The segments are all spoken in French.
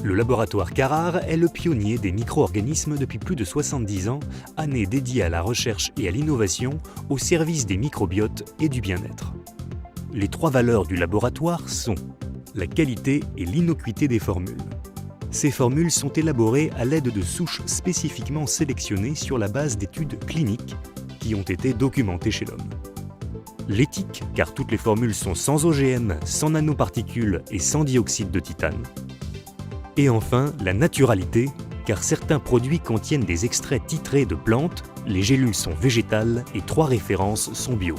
Le laboratoire Carrare est le pionnier des micro-organismes depuis plus de 70 ans, année dédiée à la recherche et à l'innovation au service des microbiotes et du bien-être. Les 3 valeurs du laboratoire sont la qualité et l'innocuité des formules. Ces formules sont élaborées à l'aide de souches spécifiquement sélectionnées sur la base d'études cliniques qui ont été documentées chez l'homme. L'éthique, car toutes les formules sont sans OGM, sans nanoparticules et sans dioxyde de titane. Et enfin, la naturalité, car certains produits contiennent des extraits titrés de plantes, les gélules sont végétales et 3 références sont bio.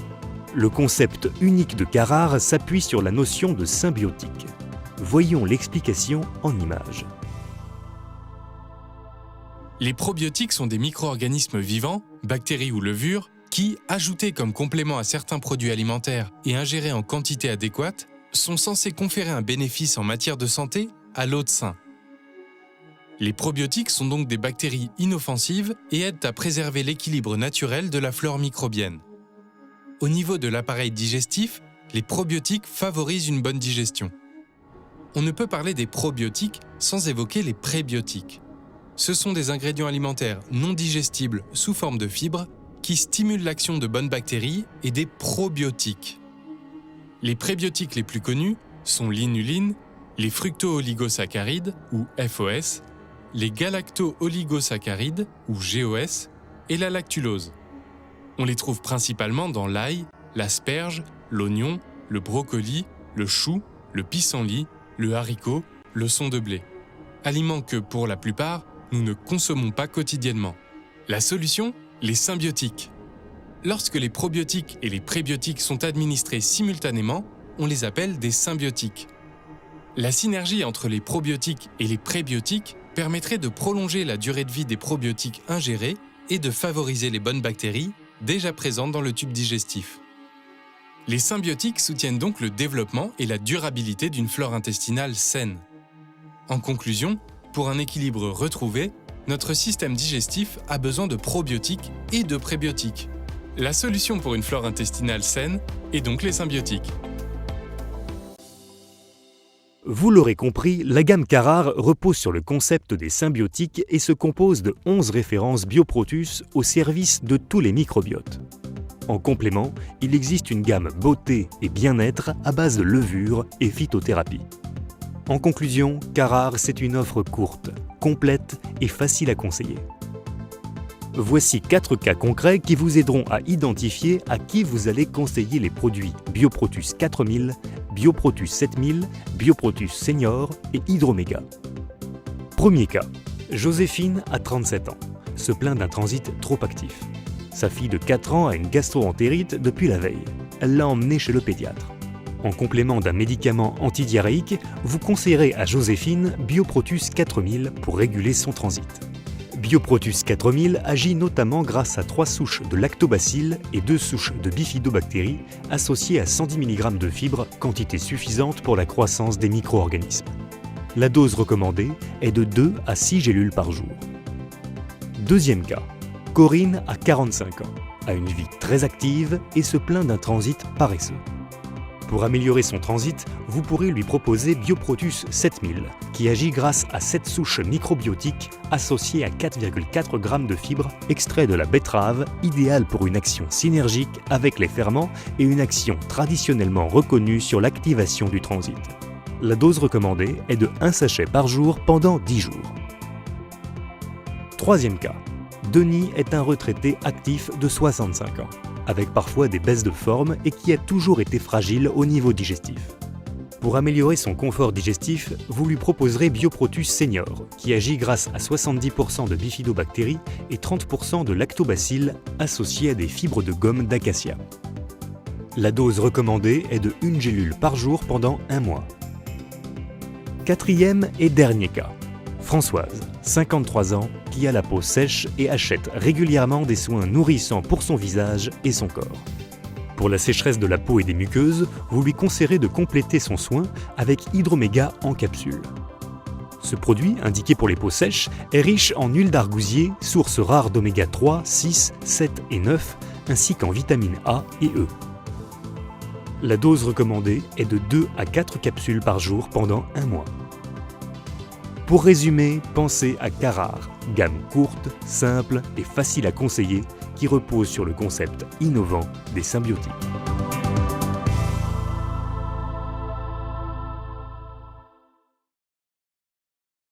Le concept unique de Carrare s'appuie sur la notion de symbiotique. Voyons l'explication en images. Les probiotiques sont des micro-organismes vivants, bactéries ou levures, qui, ajoutés comme complément à certains produits alimentaires et ingérés en quantité adéquate, sont censés conférer un bénéfice en matière de santé à l'hôte sain. Les probiotiques sont donc des bactéries inoffensives et aident à préserver l'équilibre naturel de la flore microbienne. Au niveau de l'appareil digestif, les probiotiques favorisent une bonne digestion. On ne peut parler des probiotiques sans évoquer les prébiotiques. Ce sont des ingrédients alimentaires non digestibles sous forme de fibres qui stimulent l'action de bonnes bactéries et des probiotiques. Les prébiotiques les plus connus sont l'inuline, les fructo-oligosaccharides ou FOS, les galacto-oligosaccharides ou GOS et la lactulose. On les trouve principalement dans l'ail, l'asperge, l'oignon, le brocoli, le chou, le pissenlit, le haricot, le son de blé. Aliments que, pour la plupart, nous ne consommons pas quotidiennement. La solution ? Les symbiotiques. Lorsque les probiotiques et les prébiotiques sont administrés simultanément, on les appelle des symbiotiques. La synergie entre les probiotiques et les prébiotiques permettrait de prolonger la durée de vie des probiotiques ingérés et de favoriser les bonnes bactéries déjà présentes dans le tube digestif. Les symbiotiques soutiennent donc le développement et la durabilité d'une flore intestinale saine. En conclusion, pour un équilibre retrouvé, notre système digestif a besoin de probiotiques et de prébiotiques. La solution pour une flore intestinale saine est donc les symbiotiques. Vous l'aurez compris, la gamme Carrare repose sur le concept des symbiotiques et se compose de 11 références Bioprotus au service de tous les microbiotes. En complément, il existe une gamme beauté et bien-être à base de levures et phytothérapie. En conclusion, Carrare, c'est une offre courte, complète et facile à conseiller. Voici 4 cas concrets qui vous aideront à identifier à qui vous allez conseiller les produits Bioprotus 4000, Bioprotus 7000, Bioprotus Senior et Hydroméga. Premier cas, Joséphine a 37 ans, se plaint d'un transit trop actif. Sa fille de 4 ans a une gastro-entérite depuis la veille. Elle l'a emmenée chez le pédiatre. En complément d'un médicament antidiarrhéique, vous conseillerez à Joséphine Bioprotus 4000 pour réguler son transit. Bioprotus 4000 agit notamment grâce à 3 souches de lactobacilles et 2 souches de bifidobactéries associées à 110 mg de fibres, quantité suffisante pour la croissance des micro-organismes. La dose recommandée est de 2 à 6 gélules par jour. Deuxième cas, Corinne a 45 ans, a une vie très active et se plaint d'un transit paresseux. Pour améliorer son transit, vous pourrez lui proposer Bioprotus 7000, qui agit grâce à 7 souches microbiotiques associées à 4,4 g de fibres extraits de la betterave, idéal pour une action synergique avec les ferments et une action traditionnellement reconnue sur l'activation du transit. La dose recommandée est de 1 sachet par jour pendant 10 jours. Troisième cas, Denis est un retraité actif de 65 ans. Avec parfois des baisses de forme et qui a toujours été fragile au niveau digestif. Pour améliorer son confort digestif, vous lui proposerez Bioprotus Senior, qui agit grâce à 70% de bifidobactéries et 30% de lactobacilles associés à des fibres de gomme d'acacia. La dose recommandée est de 1 gélule par jour pendant 1 mois. Quatrième et dernier cas. Françoise, 53 ans, qui a la peau sèche et achète régulièrement des soins nourrissants pour son visage et son corps. Pour la sécheresse de la peau et des muqueuses, vous lui conseillerez de compléter son soin avec Hydroméga en capsule. Ce produit, indiqué pour les peaux sèches, est riche en huile d'argousier, source rare d'oméga 3, 6, 7 et 9, ainsi qu'en vitamines A et E. La dose recommandée est de 2 à 4 capsules par jour pendant 1 mois. Pour résumer, pensez à Carrare, gamme courte, simple et facile à conseiller qui repose sur le concept innovant des symbiotiques.